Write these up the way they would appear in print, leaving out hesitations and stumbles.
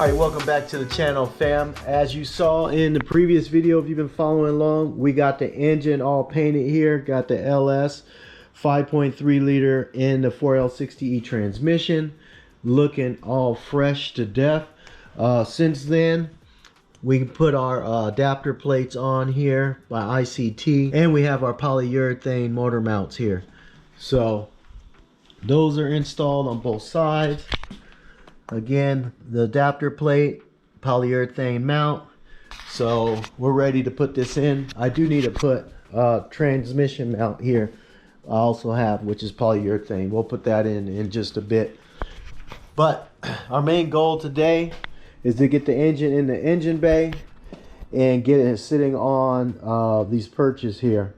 Alright, welcome back to the channel, fam. As you saw in the previous video, if you've been following along, we got the engine all painted here. Got the LS 5.3 liter in the 4L60E transmission, looking all fresh to death. Since then, we put our adapter plates on here by ICT, and we have our polyurethane motor mounts here. So those are installed on both sides. Again, the adapter plate, polyurethane mount. So we're ready to put this in. I do need to put a transmission mount here. I also have, which is polyurethane. We'll put that in just a bit. But our main goal today is to get the engine in the engine bay and get it sitting on these perches here.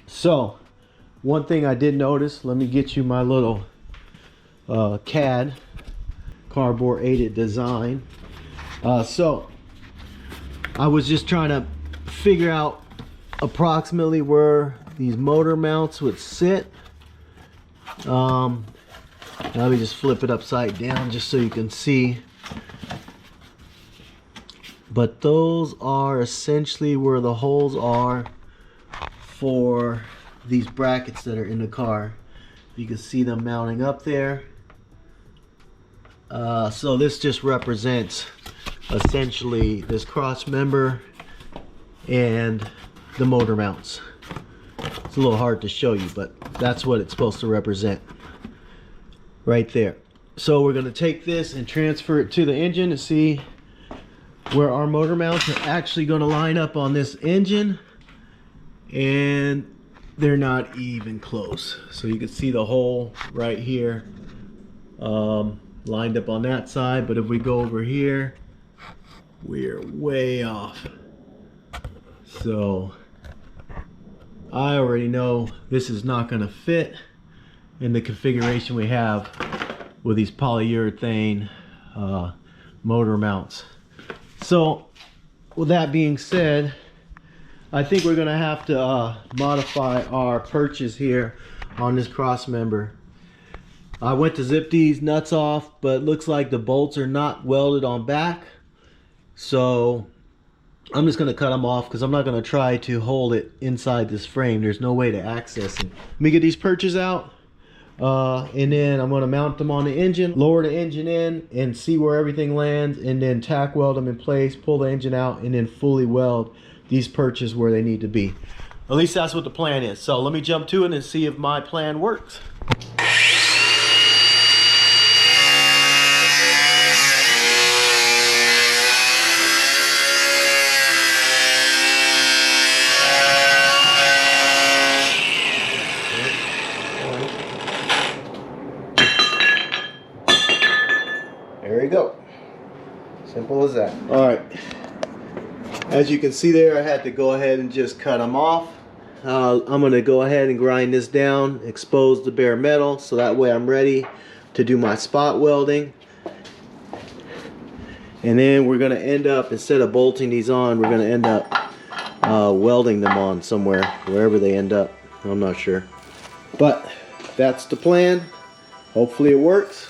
So one thing I did notice, let me get you my little CAD, cardboard aided design. So I was just trying to figure out approximately where these motor mounts would sit. Let me just flip it upside down just so you can see. But those are essentially where the holes are for these brackets that are in the car. You can see them mounting up there. So this just represents essentially this cross member and the motor mounts. It's a little hard to show you, but that's what it's supposed to represent right there. So we're going to take this and transfer it to the engine to see where our motor mounts are actually going to line up on this engine, and they're not even close. So you can see the hole right here lined up on that side, but if we go over here, we're way off. So I already know this is not going to fit in the configuration we have with these polyurethane motor mounts. So with that being said, I think we're going to have to modify our perches here on this cross member. I went to zip these nuts off, but it looks like the bolts are not welded on back. So I'm just going to cut them off because I'm not going to try to hold it inside this frame. There's no way to access it. Let me get these perches out, and then I'm going to mount them on the engine, lower the engine in and see where everything lands, and then tack weld them in place, pull the engine out, and then fully weld these perches where they need to be. At least that's what the plan is. So let me jump to it and see if my plan works. There we go. Simple as that. All right. As you can see there, I had to go ahead and just cut them off. I'm going to go ahead and grind this down, expose the bare metal, so that way I'm ready to do my spot welding. And then we're going to end up, instead of bolting these on, we're going to end up welding them on somewhere, wherever they end up. I'm not sure. But that's the plan. Hopefully it works.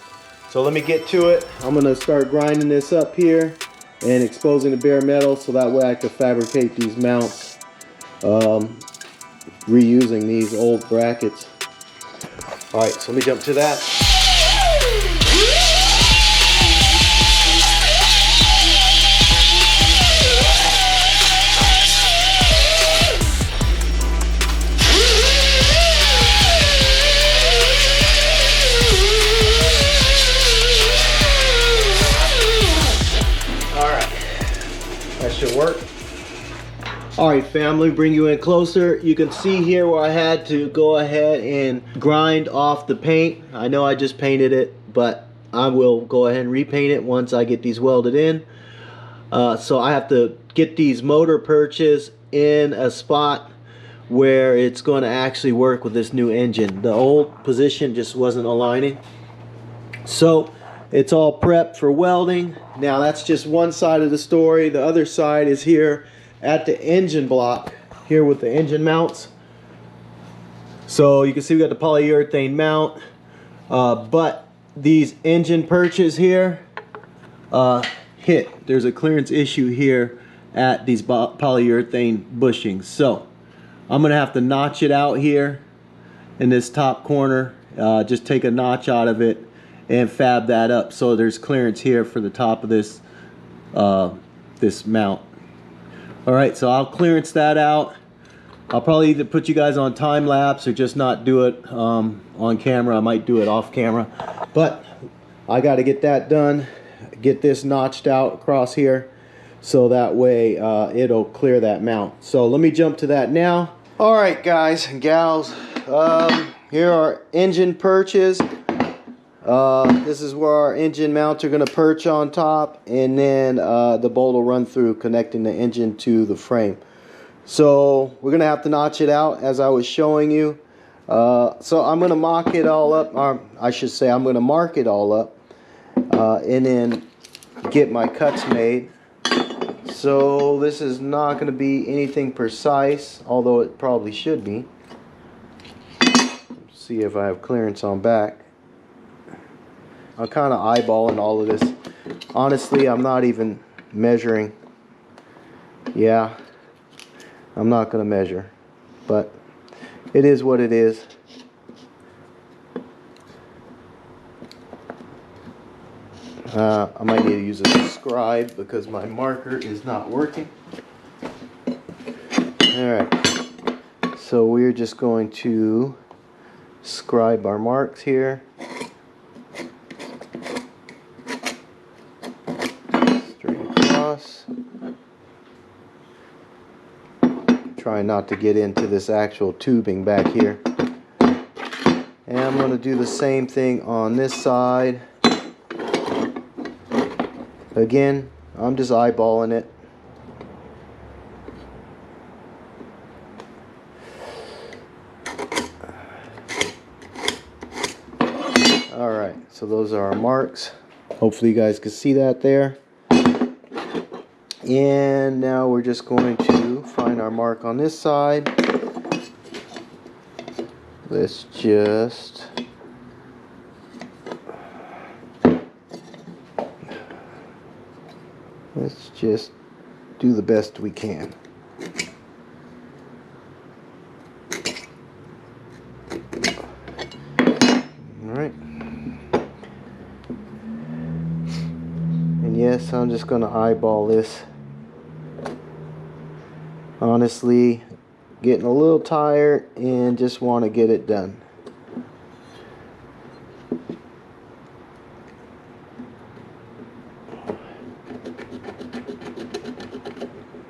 So let me get to it. I'm going to start grinding this up here and exposing the bare metal so that way I can fabricate these mounts, reusing these old brackets. Alright, so let me jump to that. Should work. Alright fam, let me bring you in closer. You can see here where I had to go ahead and grind off the paint. I know I just painted it, but I will go ahead and repaint it once I get these welded in. So I have to get these motor perches in a spot where it's going to actually work with this new engine. The old position just wasn't aligning. So it's all prepped for welding. Now that's just one side of the story. The other side is here at the engine block, here with the engine mounts. So you can see we got the polyurethane mount, but these engine perches here hit. There's a clearance issue here at these polyurethane bushings. So I'm gonna have to notch it out here in this top corner. Just take a notch out of it and fab that up so there's clearance here for the top of this this mount. All right, so I'll clearance that out. I'll probably either put you guys on time lapse or just not do it on camera. I might do it off camera, but I got to get that done, get this notched out across here, so that way it'll clear that mount. So let me jump to that now. All right, guys and gals, here are engine perches. This is where our engine mounts are going to perch on top, and then the bolt will run through, connecting the engine to the frame. So we're going to have to notch it out as I was showing you. So I'm going to mock it all up, or I should say I'm going to mark it all up, and then get my cuts made. So this is not going to be anything precise, although it probably should be. Let's see if I have clearance on back. I'm kind of eyeballing all of this. Honestly, I'm not even measuring. Yeah, I'm not going to measure, but it is what it is. I might need to use a scribe because my marker is not working. Alright, so we're just going to scribe our marks here. Trying not to get into this actual tubing back here. And I'm going to do the same thing on this side. Again, I'm just eyeballing it. Alright, so those are our marks. Hopefully you guys can see that there. And now we're just going to find our mark on this side. Let's just do the best we can. Alright. And yes, I'm just going to eyeball this. Honestly, getting a little tired and just want to get it done.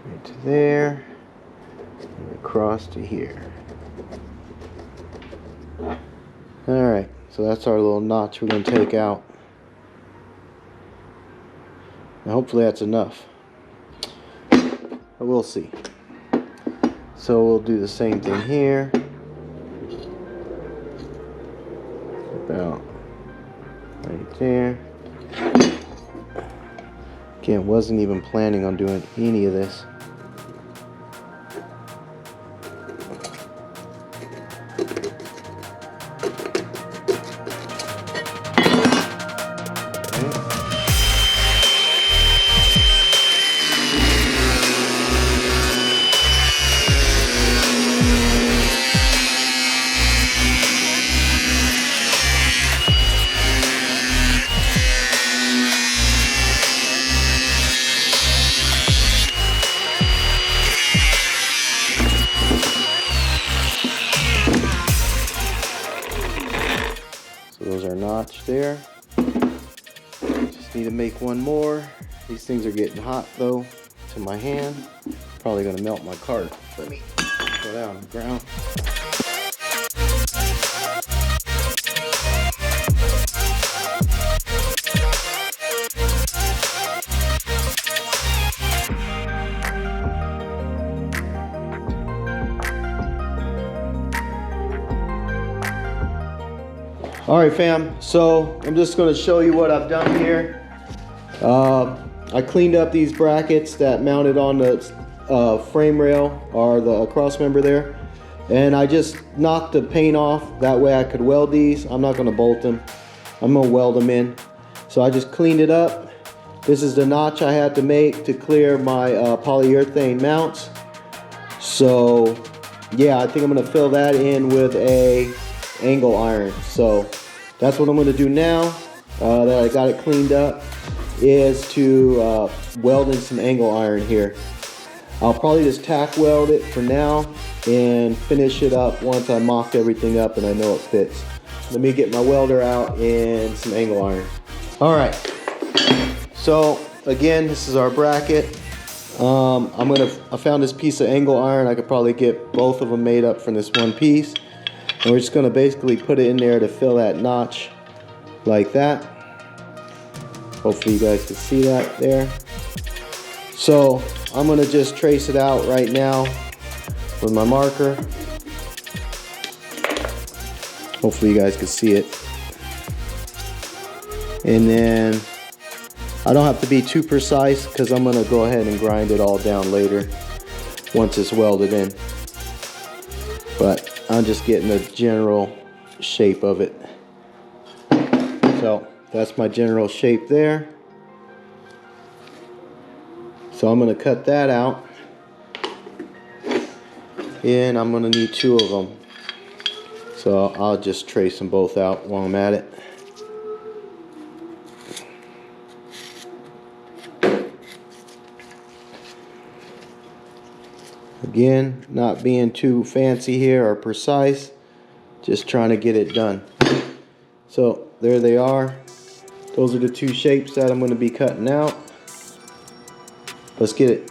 Right to there, and across to here. Alright, so that's our little notch we're going to take out. And hopefully that's enough. But we'll see. So we'll do the same thing here. About right there. Again, wasn't even planning on doing any of this. Those are notched there. Just need to make one more. These things are getting hot though to my hand. Probably gonna melt my cart. Let me put that on the ground. Alright fam, so I'm just going to show you what I've done here. I cleaned up these brackets that mounted on the frame rail or the cross member there, and I just knocked the paint off, that way I could weld these. I'm not going to bolt them, I'm going to weld them in. So I just cleaned it up, This is the notch I had to make to clear my polyurethane mounts. So yeah, I think I'm gonna fill that in with a angle iron. So that's what I'm gonna do now that I got it cleaned up, is to weld in some angle iron here. I'll probably just tack weld it for now and finish it up once I mock everything up and I know it fits. Let me get my welder out and some angle iron. All right, so again, this is our bracket. I found this piece of angle iron. I could probably get both of them made up from this one piece. And we're just gonna basically put it in there to fill that notch like that. Hopefully you guys can see that there. So I'm gonna just trace it out right now with my marker. Hopefully you guys can see it. And then I don't have to be too precise because I'm gonna go ahead and grind it all down later once it's welded in. But I'm just getting the general shape of it. So that's my general shape there. So I'm gonna cut that out. And I'm gonna need 2 of them. So I'll just trace them both out while I'm at it. Again, not being too fancy here or precise, just trying to get it done. So there they are. Those are the 2 shapes that I'm going to be cutting out. Let's get it.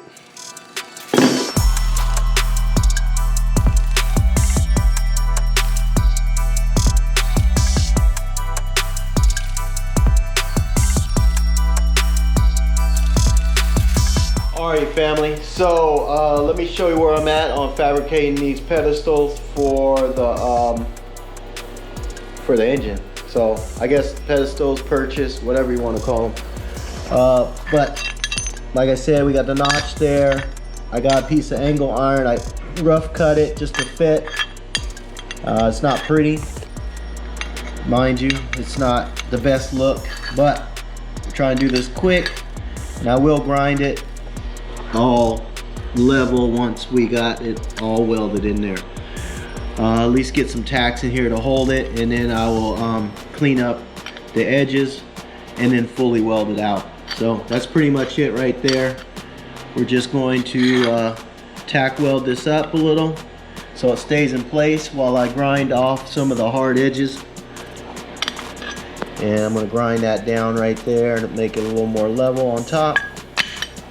Alright family, so let me show you where I'm at on fabricating these pedestals for the engine. So I guess pedestals, perches, whatever you want to call them. But like I said, we got the notch there. I got a piece of angle iron. I rough cut it just to fit. It's not pretty, mind you. It's not the best look, but I'm trying to do this quick, and I will grind it all level once we got it all welded in there. At least get some tacks in here to hold it, and then I will clean up the edges and then fully weld it out. So that's pretty much it right there. We're just going to tack weld this up a little so it stays in place while I grind off some of the hard edges. And I'm going to grind that down right there to make it a little more level on top.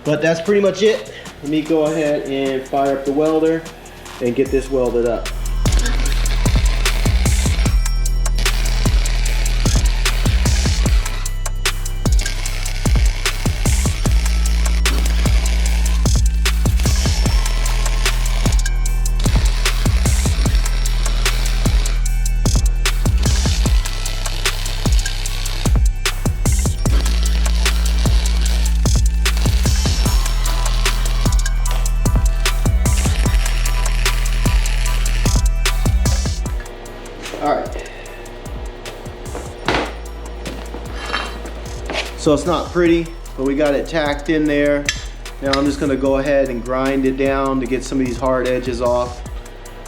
But that's pretty much it. Let me go ahead and fire up the welder and get this welded up. Alright, so it's not pretty, but we got it tacked in there. Now I'm just going to go ahead and grind it down to get some of these hard edges off.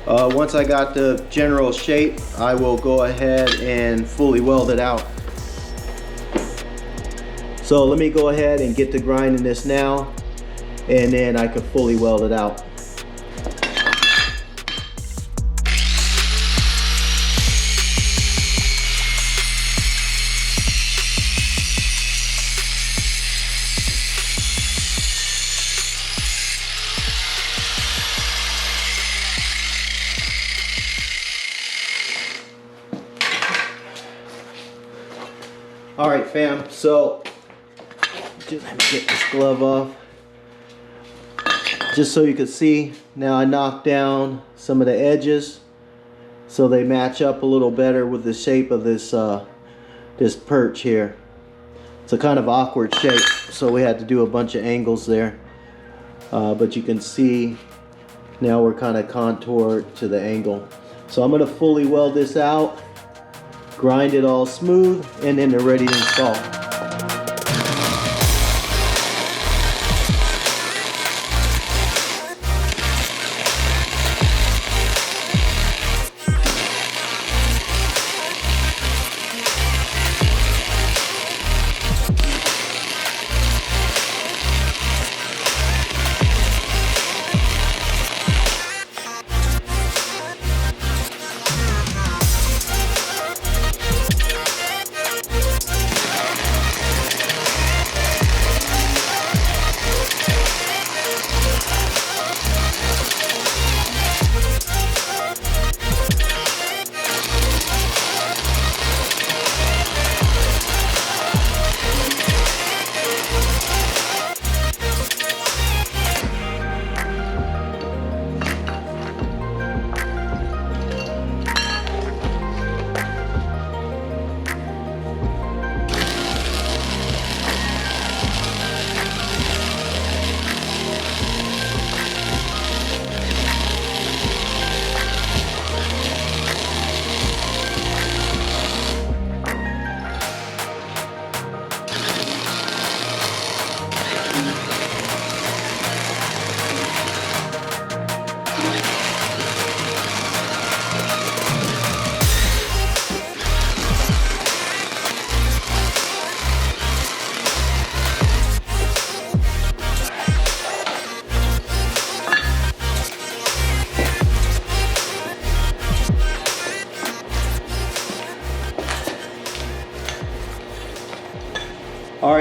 Once I got the general shape, I will go ahead and fully weld it out. So let me go ahead and get to grinding this now, and then I can fully weld it out. All right, fam, so just let me get this glove off. Just so you can see, now I knocked down some of the edges so they match up a little better with the shape of this this perch here. It's a kind of awkward shape, so we had to do a bunch of angles there. But you can see now we're kind of contoured to the angle. So I'm going to fully weld this out, grind it all smooth, and then they're ready to install.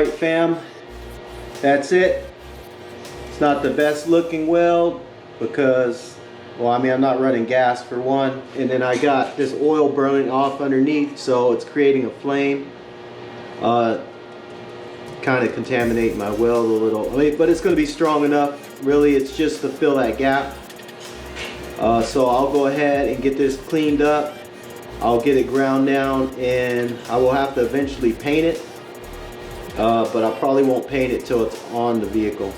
right, fam, that's it. It's not the best looking weld because, well, I mean, I'm not running gas for one, and then I got this oil burning off underneath, so it's creating a flame, kind of contaminating my weld a little. I mean, but it's going to be strong enough. Really, it's just to fill that gap. So I'll go ahead and get this cleaned up. I'll get it ground down, and I will have to eventually paint it, but I probably won't paint it till it's on the vehicle.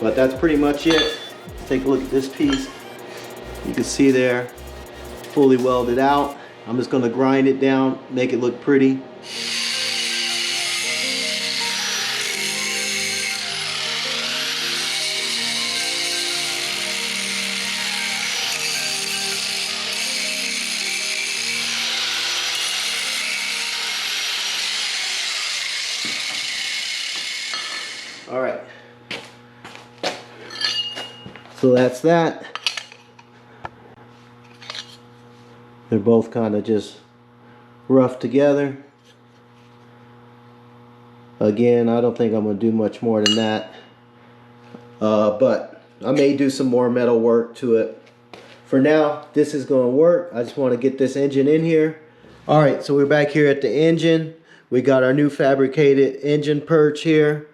But that's pretty much it. Take a look at this piece. You can see there, fully welded out. I'm just going to grind it down, make it look pretty. All right, so that's that. They're both kind of just rough together. Again, I don't think I'm going to do much more than that, but I may do some more metal work to it. For now, this is going to work. I just want to get this engine in here. All right, so we're back here at the engine. We got our new fabricated engine perch here.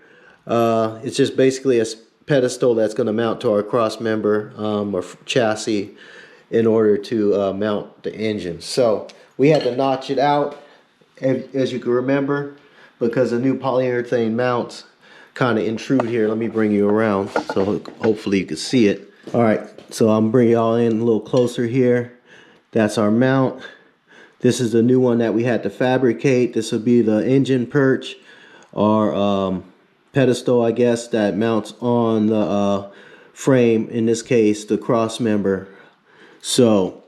It's just basically a pedestal that's going to mount to our cross member or chassis in order to mount the engine. So we had to notch it out, as you can remember, because the new polyurethane mounts kind of intrude here. Let me bring you around so hopefully you can see it. All right, so I'm bringing y'all in a little closer here. That's our mount. This is the new one that we had to fabricate. This will be the engine perch, or pedestal, I guess, that mounts on the frame, in this case the cross member. So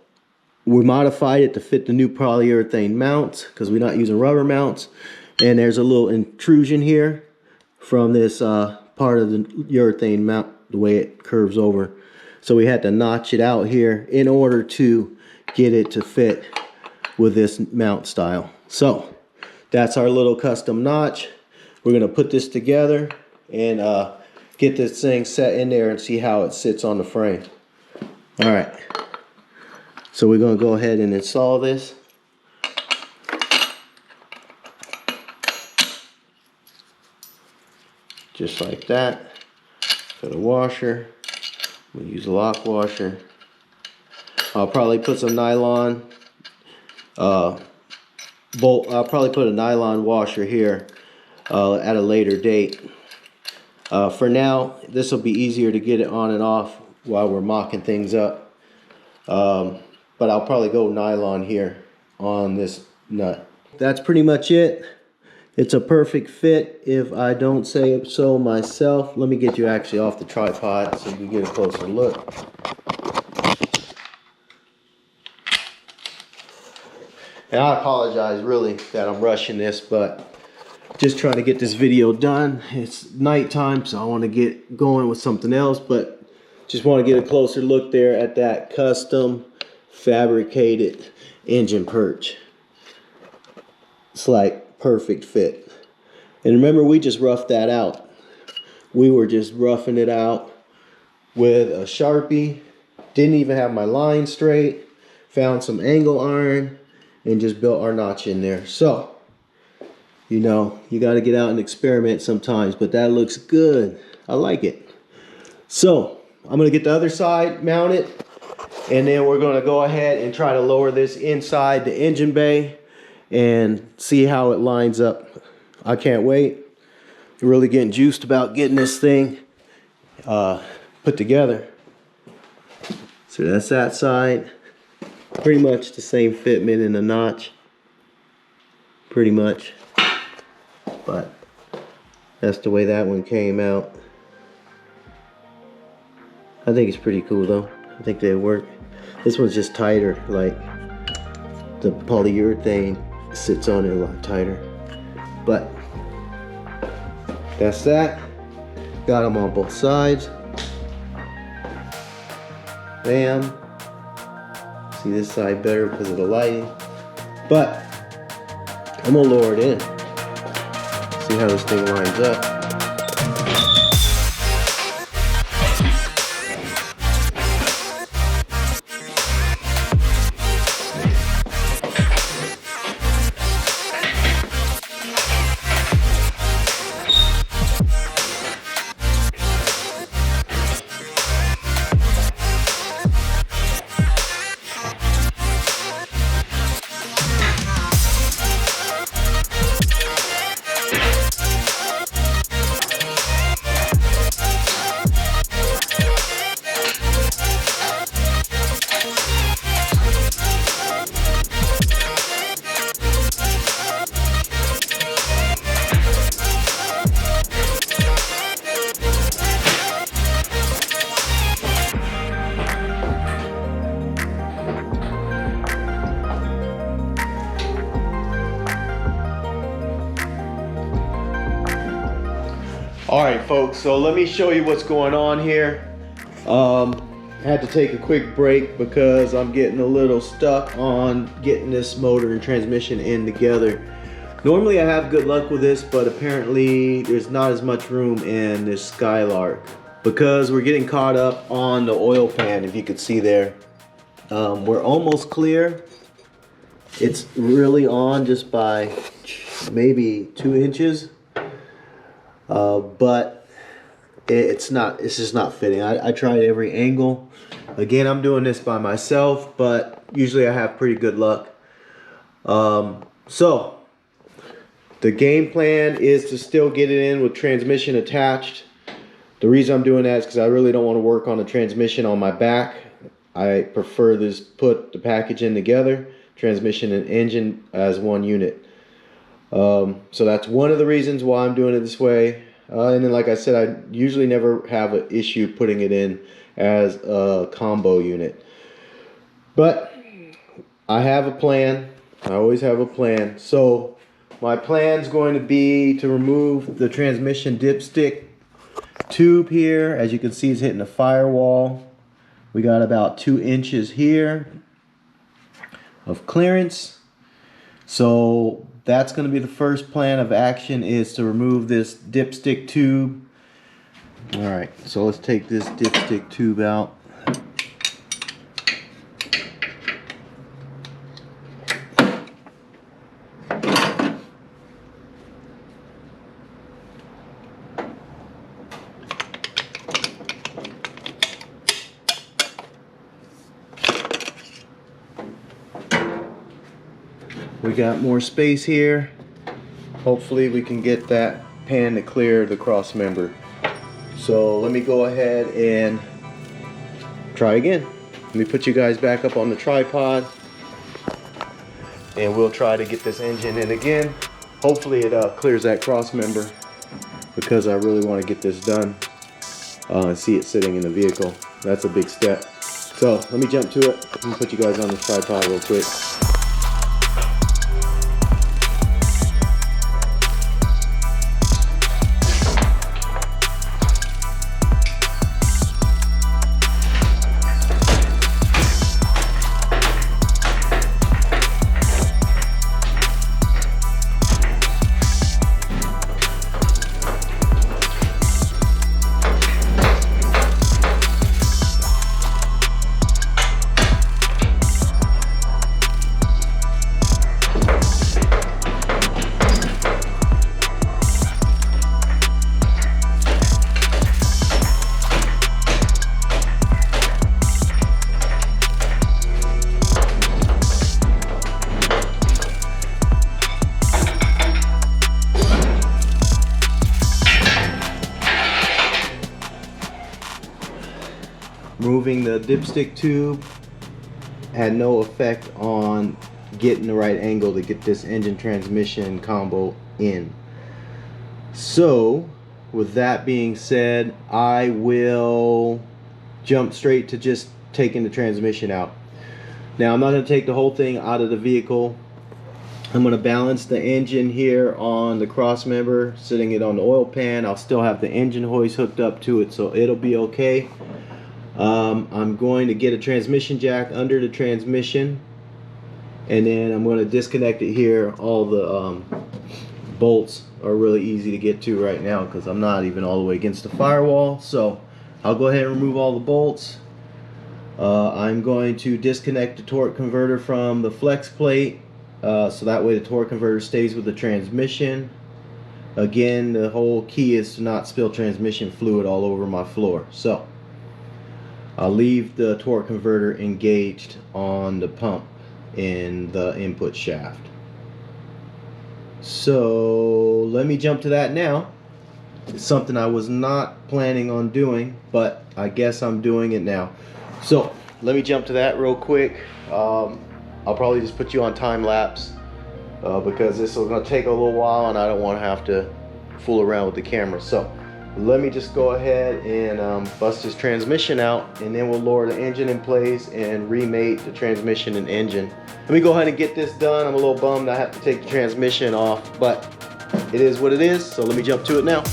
we modified it to fit the new polyurethane mounts because we're not using rubber mounts, and there's a little intrusion here from this part of the urethane mount, the way it curves over. So we had to notch it out here in order to get it to fit with this mount style. So that's our little custom notch. We're going to put this together and get this thing set in there and see how it sits on the frame. All right. So we're going to go ahead and install this. Just like that. For the washer, we'll use a lock washer. I'll probably put some nylon bolt. I'll probably put a nylon washer here at a later date. For now, this will be easier to get it on and off while we're mocking things up. But I'll probably go nylon here on this nut. That's pretty much it. It's a perfect fit if I don't say so myself. Let me get you actually off the tripod so you can get a closer look. And I apologize really that I'm rushing this, but just trying to get this video done. It's nighttime, so I want to get going with something else, but just want to get a closer look there at that custom fabricated engine perch. It's like perfect fit. And remember, we just roughed that out. We were just roughing it out with a Sharpie. Didn't even have my line straight. Found some angle iron and just built our notch in there. So, you know, you got to get out and experiment sometimes, but that looks good. I like it. So I'm going to get the other side mounted, and then we're going to go ahead and try to lower this inside the engine bay and see how it lines up. I can't wait. Really getting juiced about getting this thing put together. So that's that side. Pretty much the same fitment in the notch. Pretty much. But that's the way that one came out. I think it's pretty cool though. I think they work. This one's just tighter, like the polyurethane sits on it a lot tighter. But that's that. Got them on both sides. Bam. See this side better because of the lighting. But I'm gonna lower it in. See see how this thing lines up. Alright folks, so let me show you what's going on here. I had to take a quick break because I'm getting a little stuck on getting this motor and transmission in together. Normally I have good luck with this, but apparently there's not as much room in this Skylark because we're getting caught up on the oil pan, if you could see there. We're almost clear. It's really on just by maybe 2 inches. But it's just not fitting. I tried every angle. Again, I'm doing this by myself, but usually I have pretty good luck. So the game plan is to still get it in with transmission attached. The reason I'm doing that is because I really don't want to work on the transmission on my back. I prefer this, put the package in together, transmission and engine as one unit. So that's one of the reasons why I'm doing it this way. And then like I said, I usually never have an issue putting it in as a combo unit. But I have a plan. I always have a plan. So my plan is going to be to remove the transmission dipstick tube here. As you can see, it's hitting the firewall. We got about 2 inches here of clearance. So that's going to be the first plan of action, is to remove this dipstick tube. Alright, so let's take this dipstick tube out. We got more space here. Hopefully we can get that pan to clear the cross member. So let me go ahead and try again. Let me put you guys back up on the tripod and we'll try to get this engine in again. Hopefully it clears that cross member, because I really want to get this done and see it sitting in the vehicle. That's a big step. So let me jump to it. Let me put you guys on this tripod real quick. Moving the dipstick tube had no effect on getting the right angle to get this engine transmission combo in. So with that being said, I will jump straight to just taking the transmission out. Now I'm not going to take the whole thing out of the vehicle. I'm going to balance the engine here on the cross member, sitting it on the oil pan. I'll still have the engine hoist hooked up to it, so it'll be okay. I'm going to get a transmission jack under the transmission, and then I'm going to disconnect it here, all the bolts are really easy to get to right now because I'm not even all the way against the firewall. So I'll go ahead and remove all the bolts. I'm going to disconnect the torque converter from the flex plate, so that way the torque converter stays with the transmission. Again, the whole key is to not spill transmission fluid all over my floor. So I'll leave the torque converter engaged on the pump in the input shaft. So let me jump to that now. It's something I was not planning on doing, but I guess I'm doing it now. So let me jump to that real quick. I'll probably just put you on time lapse because this is going to take a little while and I don't want to have to fool around with the camera. So let me just go ahead and bust this transmission out, and then we'll lower the engine in place and remate the transmission and engine. Let me go ahead and get this done. I'm a little bummed I have to take the transmission off, but it is what it is. So let me jump to it now.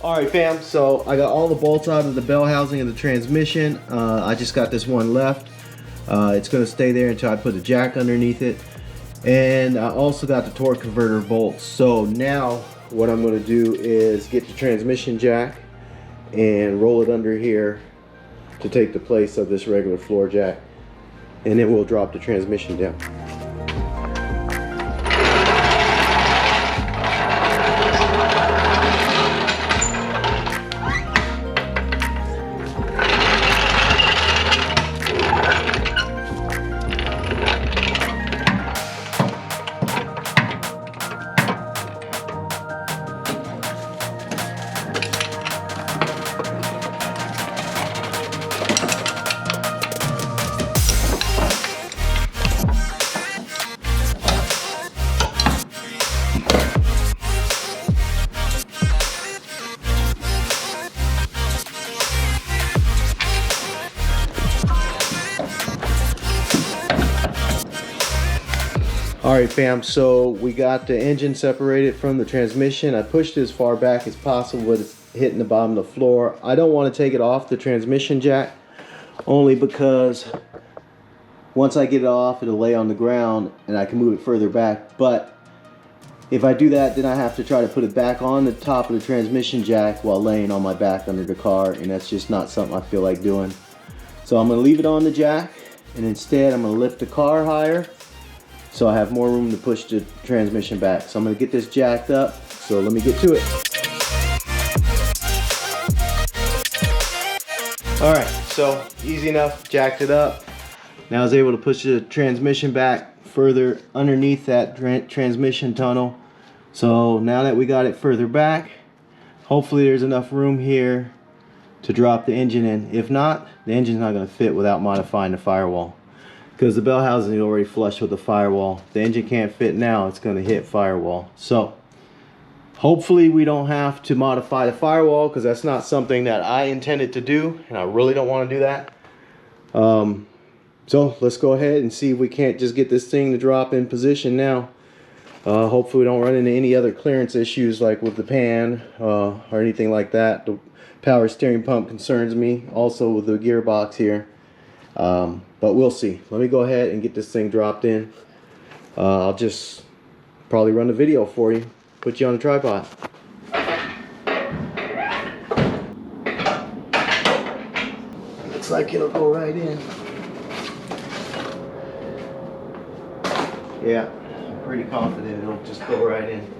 Alright fam, so I got all the bolts out of the bell housing of the transmission. I just got this one left. It's going to stay there until I put a jack underneath it. And I also got the torque converter bolts. So now what I'm going to do is get the transmission jack and roll it under here to take the place of this regular floor jack. And then we'll drop the transmission down. Alright fam, so we got the engine separated from the transmission. I pushed it as far back as possible, but it's hitting the bottom of the floor. I don't want to take it off the transmission jack, only because once I get it off, it'll lay on the ground and I can move it further back. But if I do that, then I have to try to put it back on the top of the transmission jack while laying on my back under the car, and that's just not something I feel like doing. So I'm going to leave it on the jack, and instead I'm going to lift the car higher so I have more room to push the transmission back. So I'm going to get this jacked up, so let me get to it. Alright, so easy enough, jacked it up. Now I was able to push the transmission back further underneath that transmission tunnel. So now that we got it further back, hopefully there's enough room here to drop the engine in. If not, the engine's not going to fit without modifying the firewall, because the bell housing is already flush with the firewall. The engine can't fit now, it's going to hit firewall. So hopefully we don't have to modify the firewall, because that's not something that I intended to do, and I really don't want to do that. So let's go ahead and see if we can't just get this thing to drop in position now. Hopefully we don't run into any other clearance issues like with the pan or anything like that. The power steering pump concerns me, also with the gearbox here. But we'll see. Let me go ahead and get this thing dropped in. I'll just probably run a video for you, put you on a tripod. Looks like it'll go right in. Yeah, I'm pretty confident it'll just go right in.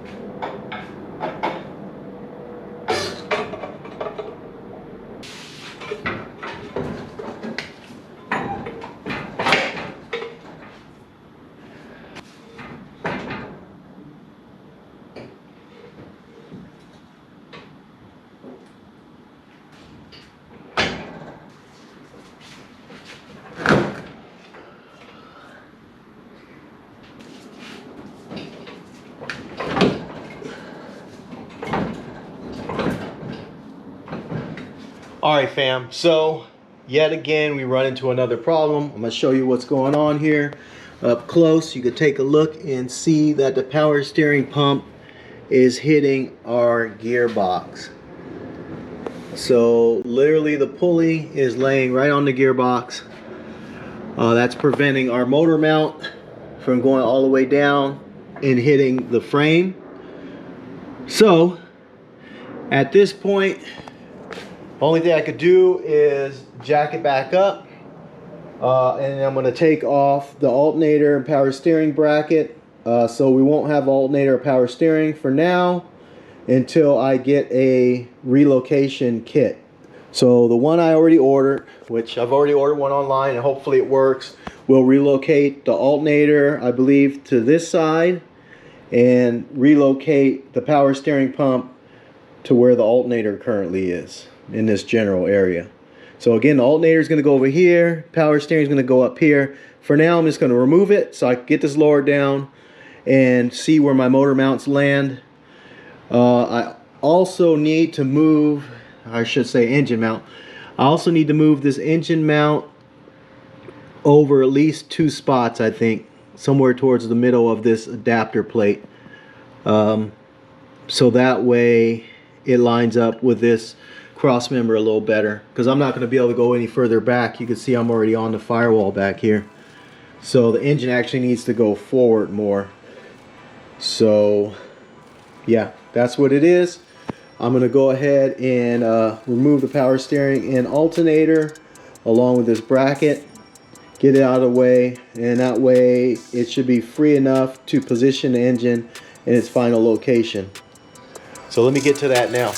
All right, fam. So yet again, we run into another problem. I'm gonna show you what's going on here up close. You could take a look and see that the power steering pump is hitting our gearbox. So literally the pulley is laying right on the gearbox. That's preventing our motor mount from going all the way down and hitting the frame. So at this point, only thing I could do is jack it back up, and I'm going to take off the alternator and power steering bracket, so we won't have alternator or power steering for now until I get a relocation kit. So the one I already ordered, which I've already ordered one online and hopefully it works, will relocate the alternator, I believe, to this side and relocate the power steering pump to where the alternator currently is in this general area. So again, the alternator is going to go over here, power steering is going to go up here. For now, I'm just going to remove it so I can get this lowered down and see where my motor mounts land. I also need to move, I should say engine mount. I also need to move this engine mount over at least 2 spots, I think, somewhere towards the middle of this adapter plate, so that way it lines up with this cross member a little better, because I'm not going to be able to go any further back. You can see I'm already on the firewall back here, so the engine actually needs to go forward more. So yeah, that's what it is. I'm going to go ahead and remove the power steering and alternator along with this bracket, get it out of the way, and that way it should be free enough to position the engine in its final location. So let me get to that now.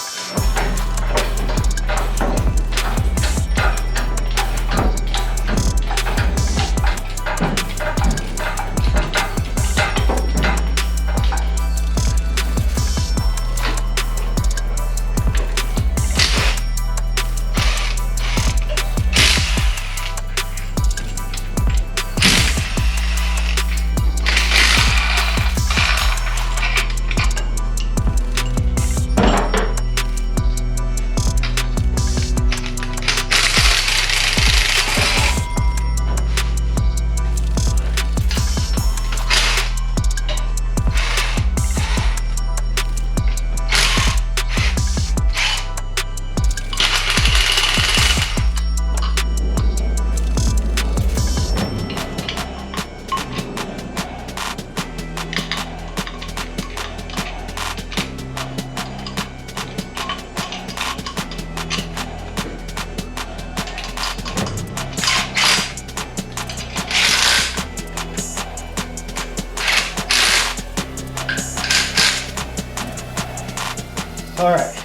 Alright,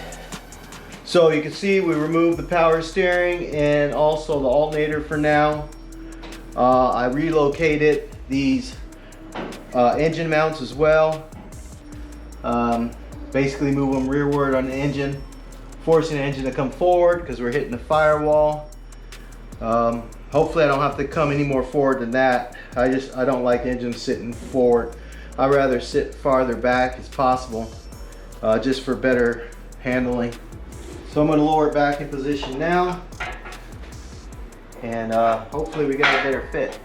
so you can see we removed the power steering and also the alternator for now. I relocated these engine mounts as well. Basically move them rearward on the engine, forcing the engine to come forward because we're hitting the firewall. Hopefully I don't have to come any more forward than that. I don't like engines sitting forward. I'd rather sit farther back as possible, just for better handling. So I'm going to lower it back in position now, and hopefully we got a better fit.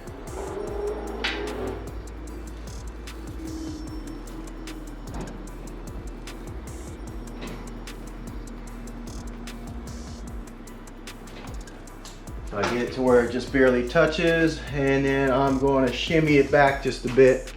So I get it to where it just barely touches, and then I'm going to shimmy it back just a bit.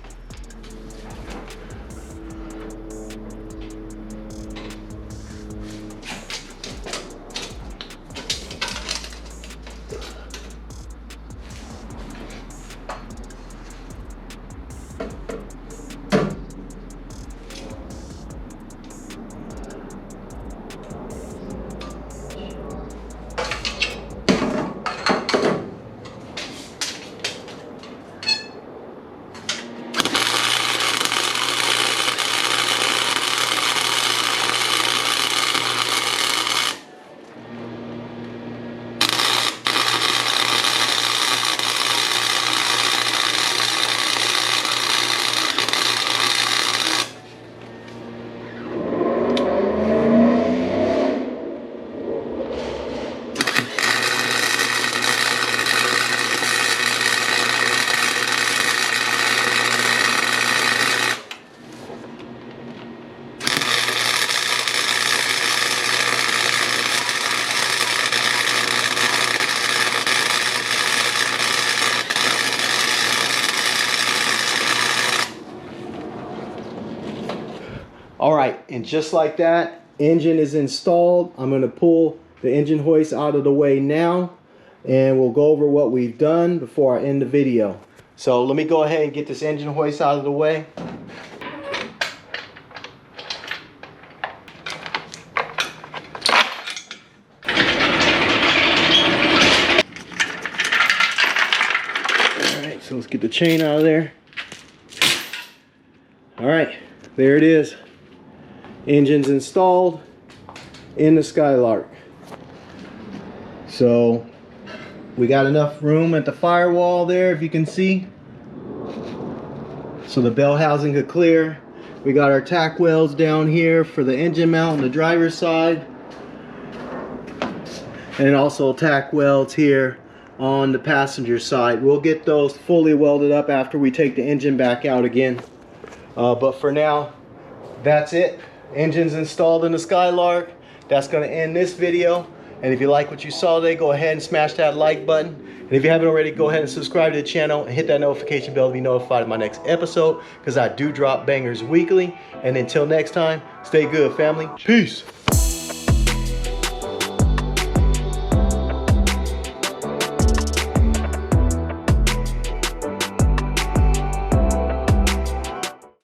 All right, and just like that, engine is installed. I'm going to pull the engine hoist out of the way now, and we'll go over what we've done before I end the video. So let me go ahead and get this engine hoist out of the way. All right, so let's get the chain out of there. All right, there it is. Engine's installed in the Skylark. So we got enough room at the firewall there, if you can see, so the bell housing could clear. We got our tack welds down here for the engine mount on the driver's side, and also tack welds here on the passenger side. We'll get those fully welded up after we take the engine back out again. But for now, that's it. Engine's installed in the Skylark. That's going to end this video. And if you like what you saw today, go ahead and smash that like button. And if you haven't already, go ahead and subscribe to the channel and hit that notification bell to be notified of my next episode, because I do drop bangers weekly. And until next time, stay good, family. Peace.